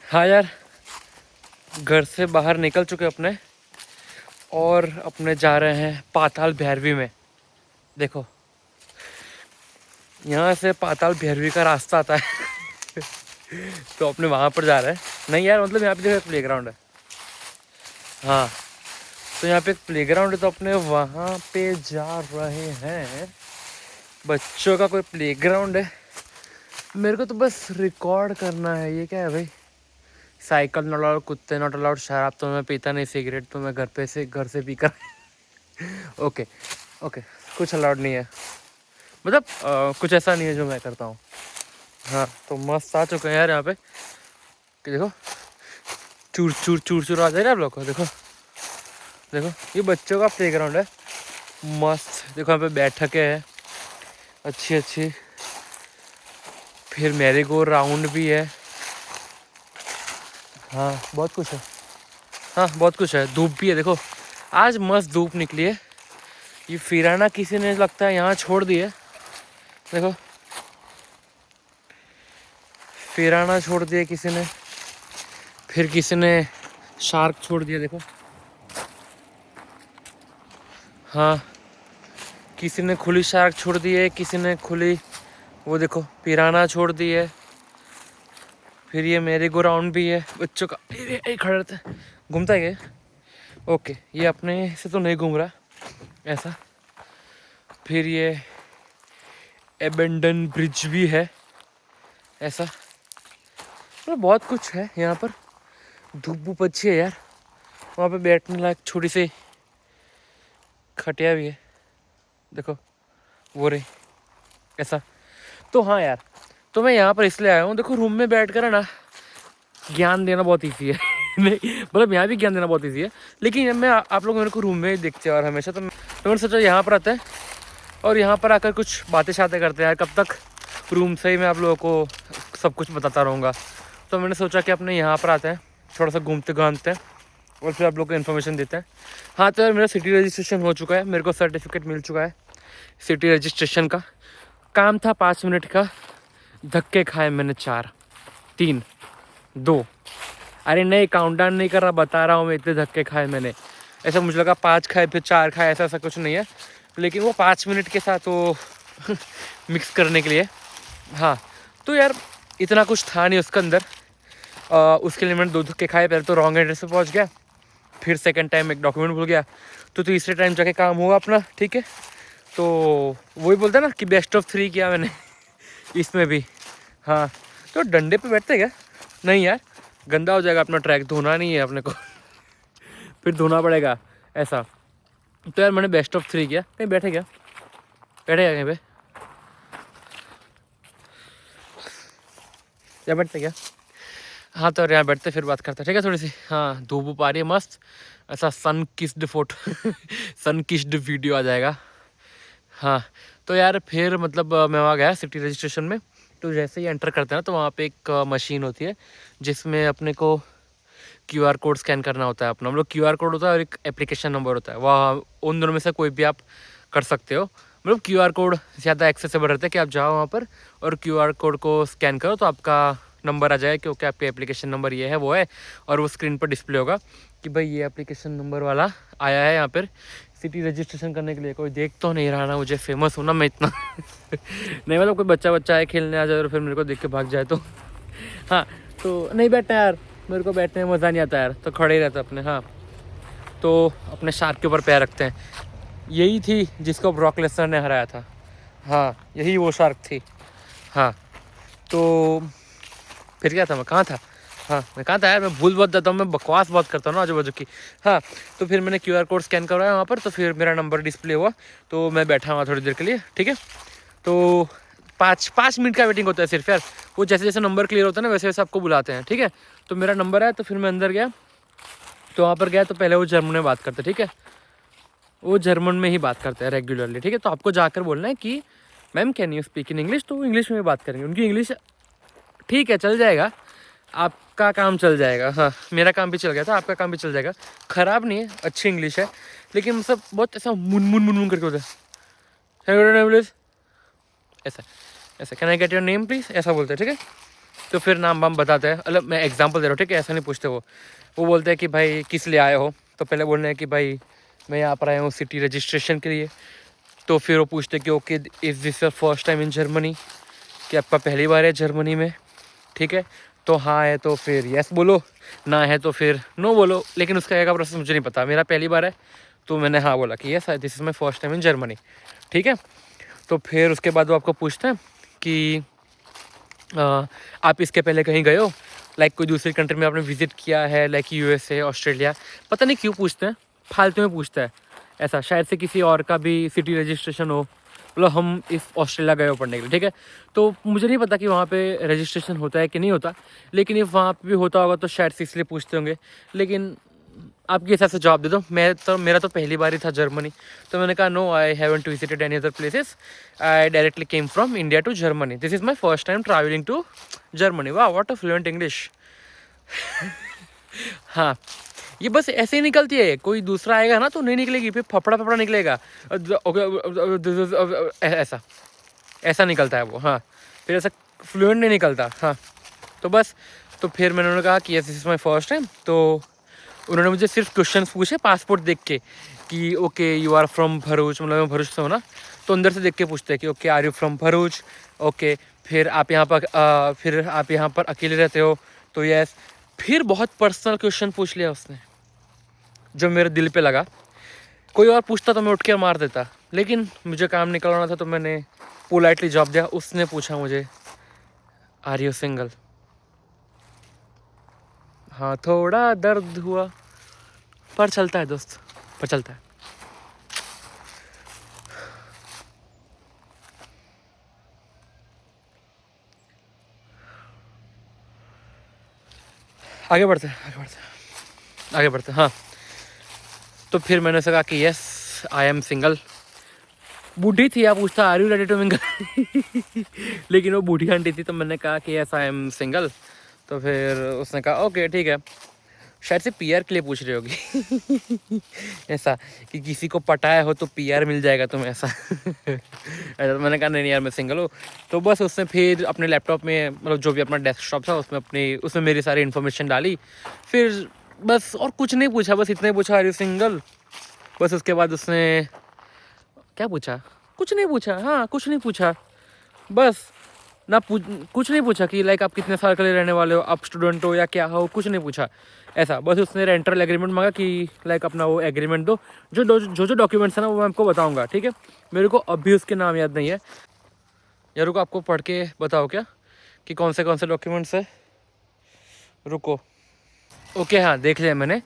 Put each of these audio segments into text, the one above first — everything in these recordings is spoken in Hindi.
हाँ यार, घर से बाहर निकल चुके अपने और अपने जा रहे हैं पाताल भैरवी में। देखो, यहाँ से पाताल भैरवी का रास्ता आता है तो अपने वहाँ पर जा रहे हैं। नहीं यार, मतलब यहाँ पे जो है प्ले ग्राउंड है। हाँ, तो यहाँ पे एक प्ले ग्राउंड है, तो अपने वहाँ पे जा रहे हैं। बच्चों का कोई प्ले ग्राउंड है। मेरे को तो बस रिकॉर्ड करना है। ये क्या है भाई? साइकिल नॉट अलाउड, कुत्ते नॉट अलाउड, शराब तो मैं पीता नहीं, सिगरेट तो मैं घर से पी कर ओके ओके, कुछ अलाउड नहीं है, मतलब कुछ ऐसा नहीं है जो मैं करता हूँ। हाँ, तो मस्त आ चुके हैं यार यहाँ पे कि देखो, चूर चूर चूर चूर आ जाए आप लोग को। देखो देखो, ये बच्चों का प्ले ग्राउंड है। मस्त देखो, यहाँ पे बैठकें है अच्छी अच्छी, फिर मैरी गो राउंड भी है। हाँ, बहुत कुछ है। हाँ, बहुत कुछ है। धूप भी है, देखो आज मस्त धूप निकली है। ये फिराना किसी ने लगता है यहाँ छोड़ दी है। देखो, फिराना छोड़ दिया किसी ने, फिर किसी ने शार्क छोड़ दिया। देखो, हाँ, किसी ने खुली शार्क छोड़ दी है, किसी ने खुली वो देखो पिराना छोड़ दी है। फिर ये मेरी गो राउंड भी है बच्चों का। खड़ा रहता है, घूमता है क्या? ओके, ये अपने से तो नहीं घूम रहा ऐसा। फिर ये एबेंडन ब्रिज भी है ऐसा, मतलब बहुत कुछ है यहाँ पर। धूप वूप अच्छी है यार। वहाँ पे बैठने लायक छोटी सी खटिया भी है, देखो वो रही ऐसा। तो हाँ यार, तो मैं यहाँ पर इसलिए आया हूँ। देखो, रूम में बैठ कर है ना, ज्ञान देना बहुत ईजी है नहीं, मतलब यहाँ भी ज्ञान देना बहुत ईजी है, लेकिन मैं आप लोग मेरे को रूम में ही दिखते हैं और हमेशा, तो मैंने सोचा यहाँ पर आते हैं और यहाँ पर आकर कुछ बातें शातें करते हैं यार। कब तक रूम से ही मैं आप लोगों को सब कुछ बताता रहूँगा। तो मैंने सोचा कि अपने यहाँ पर आते हैं, थोड़ा सा घूमते घामते हैं और फिर आप लोग को इन्फॉर्मेशन देते हैं। हाँ, तो यार मेरा सिटी रजिस्ट्रेशन हो चुका है, मेरे को सर्टिफिकेट मिल चुका है सिटी रजिस्ट्रेशन का। काम था 5 मिनट का, धक्के खाए मैंने 4, 3, 2। अरे नहीं, काउंटडाउन नहीं कर रहा, बता रहा हूँ मैं इतने धक्के खाए मैंने। ऐसा मुझे लगा 5 खाए फिर 4 खाए, ऐसा कुछ नहीं है, लेकिन वो 5 मिनट के साथ वो मिक्स करने के लिए। हाँ, तो यार इतना कुछ था नहीं उसके अंदर। उसके लिए मैंने 2 धक्के खाए। पहले तो रॉन्ग एड्रेस पे पहुँच गया, फिर सेकंड टाइम एक डॉक्यूमेंट भूल गया, तो तीसरे टाइम जाके काम हुआ अपना, ठीक है। तो वही बोलता ना कि बेस्ट ऑफ 3 किया मैंने इसमें भी। हाँ, तो डंडे पे बैठते क्या? नहीं यार, गंदा हो जाएगा अपना ट्रैक, धोना नहीं है अपने को फिर धोना पड़ेगा ऐसा। तो यार मैंने बेस्ट ऑफ 3 किया। कहीं बैठे क्या? बैठे क्या कहीं पे? या बैठते क्या? हाँ, तो यहाँ बैठते फिर बात करते, ठीक है थोड़ी सी। हाँ, धूप वूप आ रही है मस्त, ऐसा सन किस्ड फोटो सन किस्ड वीडियो आ जाएगा। हाँ, तो यार फिर मतलब मैं वहाँ गया सिटी रजिस्ट्रेशन में। तो जैसे ही एंटर करते हैं ना, तो वहाँ पे एक मशीन होती है जिसमें अपने को क्यूआर कोड स्कैन करना होता है अपना। मतलब क्यूआर कोड होता है और एक एप्लीकेशन नंबर होता है, वह उन दोनों में से कोई भी आप कर सकते हो। मतलब क्यूआर कोड ज़्यादा एक्सेसिबल रहता है कि आप जाओ वहाँ पर और क्यूआर कोड को स्कैन करो तो आपका नंबर आ जाए, क्योंकि आपके एप्लीकेशन नंबर ये है वो है, और वो स्क्रीन पर डिस्प्ले होगा कि भाई ये एप्लीकेशन नंबर वाला आया है यहाँ पर सिटी रजिस्ट्रेशन करने के लिए। कोई देख तो नहीं रहा ना मुझे, फेमस हूँ ना मैं इतना नहीं, मतलब कोई बच्चा आए खेलने आ जाए और फिर मेरे को देख के भाग जाए तो हाँ, तो नहीं बैठना यार, मेरे को बैठने में मज़ा नहीं आता यार, तो खड़े ही रहते अपने। हाँ, तो अपने शार्क के ऊपर पैर रखते हैं। यही थी जिसको ब्रॉक लेसनर ने हराया था। हाँ, यही वो शार्क थी। हाँ, तो फिर क्या था, मैं कहाँ था? हाँ, मैं कहाँ था यार, मैं भूल बहुत जाता हूँ, मैं बकवास बहुत करता हूँ ना आजू बाजू की। हाँ, तो फिर मैंने क्यूआर कोड स्कैन करवाया वहाँ पर, तो फिर मेरा नंबर डिस्प्ले हुआ, तो मैं बैठा हुआ थोड़ी देर के लिए, ठीक है। तो 5 मिनट का वेटिंग होता है सिर्फ यार। वो जैसे जैसे नंबर क्लियर होता है ना, वैसे वैसे आपको बुलाते हैं, ठीक है। तो मेरा नंबर आया, तो फिर मैं अंदर गया, तो वहाँ पर गया तो पहले वो जर्मन में बात करते, ठीक है। वो जर्मन में ही बात करते हैं रेगुलरली, ठीक है। तो आपको जाकर बोलना है कि ma'am can you speak in English, तो वो इंग्लिश में बात करेंगे। उनकी इंग्लिश ठीक है, चल जाएगा, आपका काम चल जाएगा। हाँ, मेरा काम भी चल गया था, आपका काम भी चल जाएगा। ख़राब नहीं है, अच्छी इंग्लिश है, लेकिन मतलब बहुत ऐसा मुन करके होता है। प्लीज़ ऐसा ऐसा, can I get your name please, ऐसा बोलते हैं, ठीक है। तो फिर नाम वाम बताते हैं, मतलब मैं एग्जांपल दे रहा हूँ, ठीक है, ऐसा नहीं पूछते वो बोलते हैं कि भाई किस लिए आए हो, तो पहले बोलना है कि भाई मैं यहाँ पर आया हूँ सिटी रजिस्ट्रेशन के लिए। तो फिर वो पूछते कि okay is this your first time in Germany, कि आपका पहली बार है जर्मनी में, ठीक है। तो हाँ है तो फिर यस बोलो, ना है तो फिर नो बोलो। लेकिन उसका क्या प्रोसेस मुझे नहीं पता, मेरा पहली बार है तो मैंने हाँ बोला कि yes this is my first time in Germany, ठीक है। तो फिर उसके बाद वो आपको पूछते हैं कि आप इसके पहले कहीं गए हो, लाइक कोई दूसरी कंट्री में आपने विजिट किया है, लाइक यूएसए ऑस्ट्रेलिया। पता नहीं क्यों पूछते हैं, फालतू में पूछता है ऐसा, शायद से किसी और का भी सिटी रजिस्ट्रेशन हो, मतलब हम इस ऑस्ट्रेलिया गए हो पढ़ने के लिए, ठीक है। तो मुझे नहीं पता कि वहाँ पे रजिस्ट्रेशन होता है कि नहीं होता, लेकिन इफ़ वहाँ पे भी होता होगा तो शायद से इसलिए पूछते होंगे। लेकिन आपके हिसाब से जवाब दे दो। मेरा तो पहली बार ही था जर्मनी, तो मैंने कहा no I haven't visited any other places, I directly came from India to Germany, this is my first time travelling to Germany. वाह व्हाट अ फ्लुएंट इंग्लिश। हाँ, ये बस ऐसे ही निकलती है, कोई दूसरा आएगा ना तो नहीं निकलेगी, फिर फपड़ा फपड़ा निकलेगा, ऐसा ऐसा निकलता है वो। हाँ, फिर ऐसा फ्लुएंट नहीं निकलता। हाँ, तो बस, तो फिर मैंने उन्होंने कहा कि yes this is my first time. तो उन्होंने मुझे सिर्फ क्वेश्चन पूछे पासपोर्ट देख के कि okay you are from Bharuch, मतलब मैं भरूच से हूँ ना, तो अंदर से देख के पूछते हैं कि okay are you from Bharuch, okay फिर आप यहाँ पर अकेले रहते हो, तो यस। फिर बहुत पर्सनल क्वेश्चन पूछ लिया उसने जो मेरे दिल पे लगा। कोई और पूछता तो मैं उठ के मार देता, लेकिन मुझे काम निकलवाना था तो मैंने पोलाइटली जवाब दिया। उसने पूछा मुझे आर यू सिंगल। हाँ, थोड़ा दर्द हुआ पर चलता है दोस्त, पर चलता है। आगे बढ़ते हैं, आगे बढ़ते हैं। हाँ, तो फिर मैंने उसे कहा कि यस आई एम सिंगल। बूढ़ी थी, आप पूछता are you ready to mingle. लेकिन वो बूढ़ी आंटी थी, तो मैंने कहा कि यस आई एम सिंगल। तो फिर उसने कहा ओके ठीक है, शायद से पीआर के लिए पूछ रही होगी। ऐसा कि किसी को पटाया हो तो पीआर मिल जाएगा तुम्हें, ऐसा। ऐसा तो मैंने कहा नहीं यार मैं सिंगल हूँ। तो बस उसने फिर अपने लैपटॉप में, मतलब जो भी अपना डेस्कटॉप था उसमें मेरी सारी इन्फॉर्मेशन डाली। फिर बस और कुछ नहीं पूछा, बस इतना ही पूछा आर यू सिंगल। बस उसके बाद उसने क्या पूछा, कुछ नहीं पूछा। हाँ, कुछ नहीं पूछा, बस कुछ नहीं पूछा कि लाइक आप कितने साल के लिए रहने वाले हो, आप स्टूडेंट हो या क्या हो, कुछ नहीं पूछा ऐसा। बस उसने रेंटल एग्रीमेंट मांगा कि लाइक अपना वो एग्रीमेंट दो, जो डॉक्यूमेंट्स है ना वो मैं आपको बताऊंगा, ठीक है। मेरे को अभी उसके नाम याद नहीं है यार, रुको आपको पढ़ के बताओ क्या कि कौन से डॉक्यूमेंट्स है, रुको। ओके हाँ, देख लिया मैंने।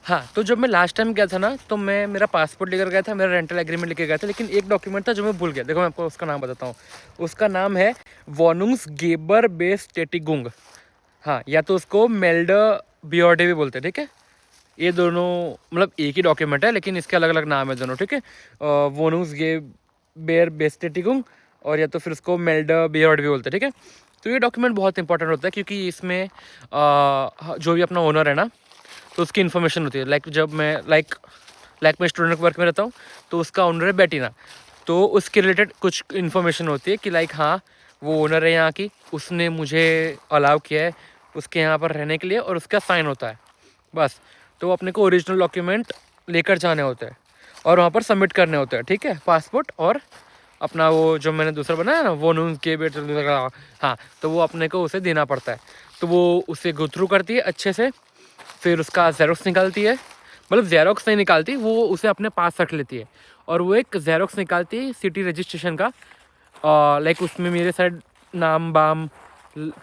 हाँ, तो जब मैं लास्ट टाइम गया था ना, तो मैं मेरा पासपोर्ट लेकर गया था, मेरा रेंटल एग्रीमेंट लेकर गया था, लेकिन एक डॉक्यूमेंट था जो मैं भूल गया। देखो मैं आपको उसका नाम बताता हूँ, उसका नाम है वोनुंग्सगेबरबेस्टेटिगुंग। हाँ, या तो उसको मेल्डर बियोर्डे भी बोलते हैं, ठीक है। ये दोनों मतलब एक ही डॉक्यूमेंट है, लेकिन इसके अलग अलग नाम है दोनों, ठीक है। वोनुंग्सगेबरबेस्टेटिगुंग और या तो फिर उसको मेल्डर बियोर्ड भी बोलते हैं, ठीक है। तो ये डॉक्यूमेंट बहुत इंपॉर्टेंट होता है, क्योंकि इसमें जो भी अपना ओनर है ना, तो उसकी इन्फॉर्मेशन होती है। जब मैं मैं स्टूडेंट वर्क में रहता हूँ, तो उसका ओनर है बेटीना, तो उसके रिलेटेड कुछ इन्फॉर्मेशन होती है कि हाँ वो ओनर है यहाँ की, उसने मुझे अलाउ किया है उसके यहाँ पर रहने के लिए, और उसका साइन होता है बस। तो अपने को ओरिजिनल डॉक्यूमेंट लेकर जाने होते हैं और वहाँ पर सबमिट करने होते हैं, ठीक है। पासपोर्ट और अपना वो जो मैंने दूसरा बनाया ना वो नून के बेट, हाँ, तो वो अपने को उसे देना पड़ता है। तो वो उसे गो थ्रू करती है अच्छे से, फिर उसका जेरोक्स निकालती है, मतलब जेरोक्स नहीं निकालती, वो उसे अपने पास रख लेती है, और वो एक जेरोक्स निकालती है सिटी रजिस्ट्रेशन का। लाइक उसमें मेरे साइड नाम बाम,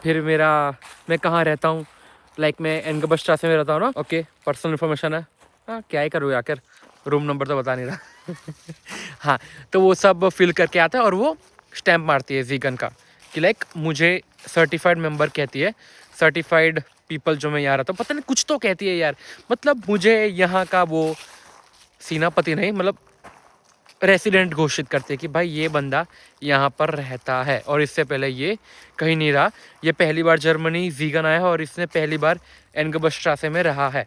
फिर मैं कहाँ रहता हूँ, लाइक मैं एनगबस्ट्रासे में रहता हूँ ना, ओके पर्सनल इन्फॉर्मेशन है। हाँ, क्या ही करूँ आकर, रूम नंबर तो बता नहीं रहा। हाँ, तो वो सब फिल करके आता है और वो स्टैम्प मारती है वीगन का कि लाइक मुझे सर्टिफाइड मेंबर कहती है, सर्टिफाइड पीपल जो मैं यहाँ रहता हूँ, पता नहीं कुछ तो कहती है यार, मतलब मुझे यहाँ का वो सेनापति नहीं, मतलब रेसिडेंट घोषित करते हैं कि भाई ये बंदा यहाँ पर रहता है, और इससे पहले ये कहीं नहीं रहा, ये पहली बार जर्मनी वीगन आया है और इसने पहली बार एनगबस्ट्रासे में रहा है,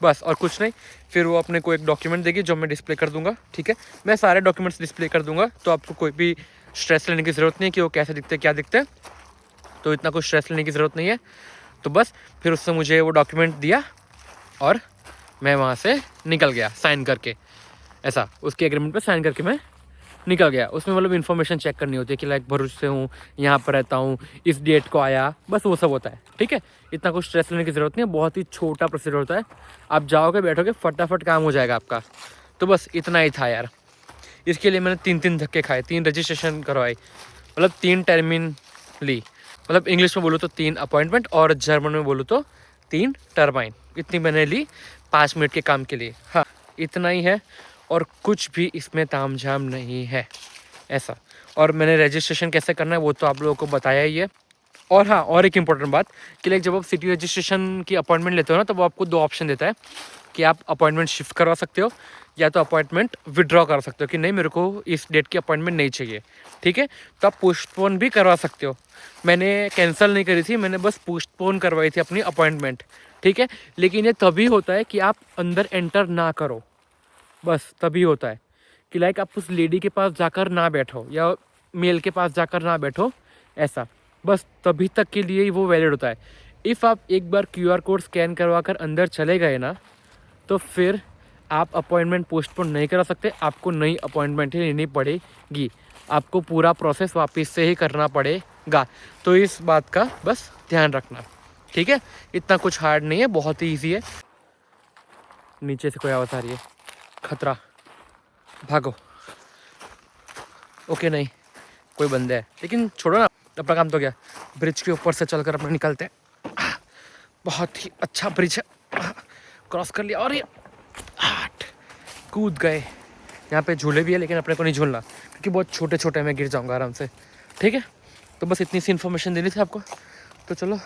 बस और कुछ नहीं। फिर वो अपने को एक डॉक्यूमेंट देगी जो मैं डिस्प्ले कर दूंगा, ठीक है। मैं सारे डॉक्यूमेंट्स डिस्प्ले कर दूंगा, तो आपको कोई भी स्ट्रेस लेने की ज़रूरत नहीं है कि वो कैसे दिखते क्या दिखते हैं। तो इतना कुछ स्ट्रेस लेने की ज़रूरत नहीं है। तो बस फिर उसने मुझे वो डॉक्यूमेंट दिया और मैं वहाँ से निकल गया साइन करके, ऐसा उसके एग्रीमेंट पे साइन करके मैं निकल गया। उसमें मतलब इन्फॉर्मेशन चेक करनी होती है कि लाइक भरूच से हूँ, यहाँ पर रहता हूँ, इस डेट को आया, बस वो सब होता है। ठीक है, इतना कुछ स्ट्रेस लेने की ज़रूरत नहीं है, बहुत ही छोटा प्रोसीजर होता है। आप जाओगे बैठोगे फटाफट काम हो जाएगा आपका। तो बस इतना ही था यार। इसके लिए मैंने 3 धक्के खाए, 3 रजिस्ट्रेशन करवाई, मतलब 3 टर्मिन ली। मतलब इंग्लिश में बोलूँ तो 3 अपॉइंटमेंट और जर्मन में बोलूँ तो 3 टर्बाइन। इतनी मैंने ली 5 मिनट के काम के लिए। हाँ, इतना ही है और कुछ भी इसमें तामझाम नहीं है ऐसा। और मैंने रजिस्ट्रेशन कैसे करना है वो तो आप लोगों को बताया ही है। और हाँ, और एक इम्पॉर्टेंट बात कि लाइक जब आप सिटी रजिस्ट्रेशन की अपॉइंटमेंट लेते हो ना, तो वो आपको 2 ऑप्शन देता है कि आप अपॉइंटमेंट शिफ्ट करवा सकते हो या तो अपॉइंटमेंट विड्रॉ कर सकते हो कि नहीं मेरे को इस डेट की अपॉइंटमेंट नहीं चाहिए। ठीक है, तो आप पोस्टपोन भी करवा सकते हो। मैंने कैंसिल नहीं करी थी, मैंने बस पोस्टपोन करवाई थी अपनी अपॉइंटमेंट। ठीक है, लेकिन ये तभी होता है कि आप अंदर एंटर ना करो, बस तभी होता है कि लाइक आप उस लेडी के पास जाकर ना बैठो या मेल के पास जाकर ना बैठो, ऐसा बस तभी तक के लिए ही वो वैलिड होता है। इफ़ आप एक बार QR कोड स्कैन करवा कर अंदर चले गए ना, तो फिर आप अपॉइंटमेंट पोस्टपोन नहीं करा सकते, आपको नई अपॉइंटमेंट ही लेनी पड़ेगी, आपको पूरा प्रोसेस वापस से ही करना पड़ेगा। तो इस बात का बस ध्यान रखना। ठीक है, इतना कुछ हार्ड नहीं है, बहुत ही ईजी है। नीचे से कोई आवाज़ आ रही है, खतरा, भागो। ओके नहीं, कोई बंदे है, लेकिन छोड़ो ना, अपना काम तो गया। ब्रिज के ऊपर से चलकर अपने निकलते हैं। बहुत ही अच्छा ब्रिज है, क्रॉस कर लिया और ये कूद गए। यहाँ पे झूले भी है लेकिन अपने को नहीं झूलना क्योंकि बहुत छोटे छोटे, मैं गिर जाऊँगा आराम से। ठीक है, तो बस इतनी सी इन्फॉर्मेशन देनी थी आपको। तो चलो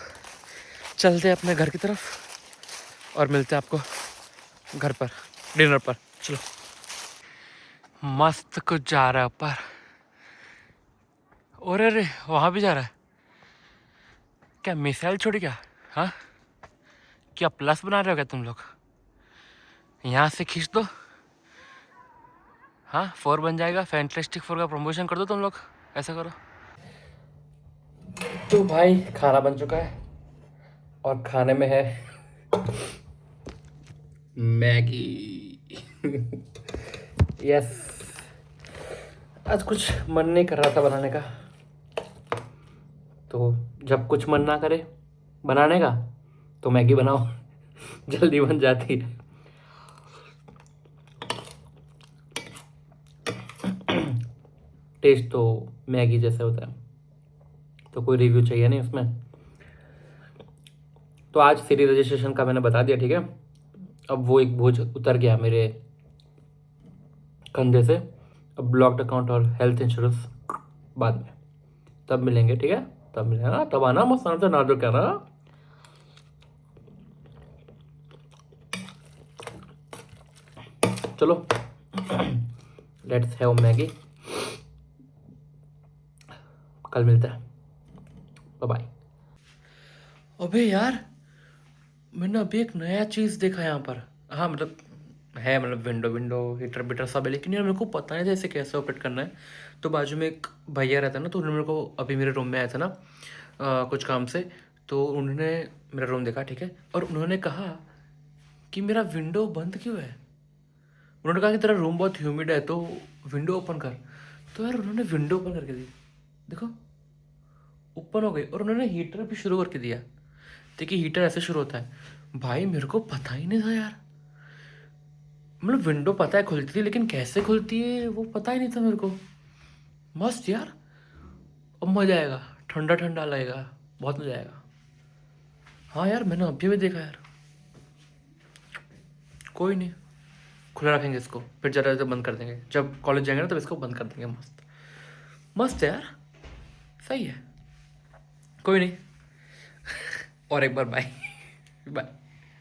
चलते हैं अपने घर की तरफ और मिलते हैं आपको घर पर डिनर पर। चलो, मस्त कुछ जा रहा है ऊपर। और अरे वहाँ भी जा रहा है क्या? मिसाइल छोड़ क्या? हाँ, क्या प्लस बना रहे हो क्या तुम लोग? यहाँ से खींच दो, हाँ 4 बन जाएगा। फैंटास्टिक 4 का प्रमोशन कर दो तुम लोग, ऐसा करो। तो भाई खाना बन चुका है और खाने में है मैगी। यस, आज कुछ मन नहीं कर रहा था बनाने का, तो जब कुछ मन ना करे बनाने का तो मैगी बनाओ। जल्दी बन जाती है। टेस्ट तो मैगी जैसे होता है, तो कोई रिव्यू चाहिए नहीं उसमें। तो आज सिटी रजिस्ट्रेशन का मैंने बता दिया, ठीक है। अब वो एक बोझ उतर गया मेरे कंधे से। अब ब्लॉक्ड अकाउंट और हेल्थ इंश्योरेंस बाद में, तब मिलेंगे, ठीक है। तब मिलेगा, तब आना, मस्त आराम से ना जो कह रहा। चलो लेट्स हैव मैगी, कल मिलते हैं, बाय बाय। अबे यार, मैंने अभी एक नया चीज़ देखा यहाँ पर। हाँ मतलब है, मतलब विंडो हीटर बीटर सब है, लेकिन यार मेरे को पता नहीं था इसे कैसे ऑपरेट करना है। तो बाजू में एक भैया रहता है ना, तो उन्होंने मेरे को अभी मेरे रूम में आया था ना कुछ काम से, तो उन्होंने मेरा रूम देखा, ठीक है। और उन्होंने कहा कि मेरा विंडो बंद क्यों है। उन्होंने कहा कि तेरा रूम बहुत ह्यूमिड है तो विंडो ओपन कर। तो यार उन्होंने विंडो ओपन करके दी, देखो ओपन हो गई। और उन्होंने हीटर भी शुरू करके दिया। देखिए हीटर ऐसे शुरू होता है। भाई मेरे को पता ही नहीं था यार, मतलब विंडो पता है खुलती थी लेकिन कैसे खुलती है वो पता ही नहीं था मेरे को। मस्त यार, अब मजा आएगा, ठंडा ठंडा लगेगा, बहुत मजा आएगा। हाँ यार मैंने अभी भी देखा यार। कोई नहीं, खुला रखेंगे इसको, फिर ज़रा ज़रा बंद कर देंगे जब कॉलेज जाएंगे ना, तब इसको बंद कर देंगे। मस्त मस्त है यार, सही है। कोई नहीं, और एक बार बाय बाय।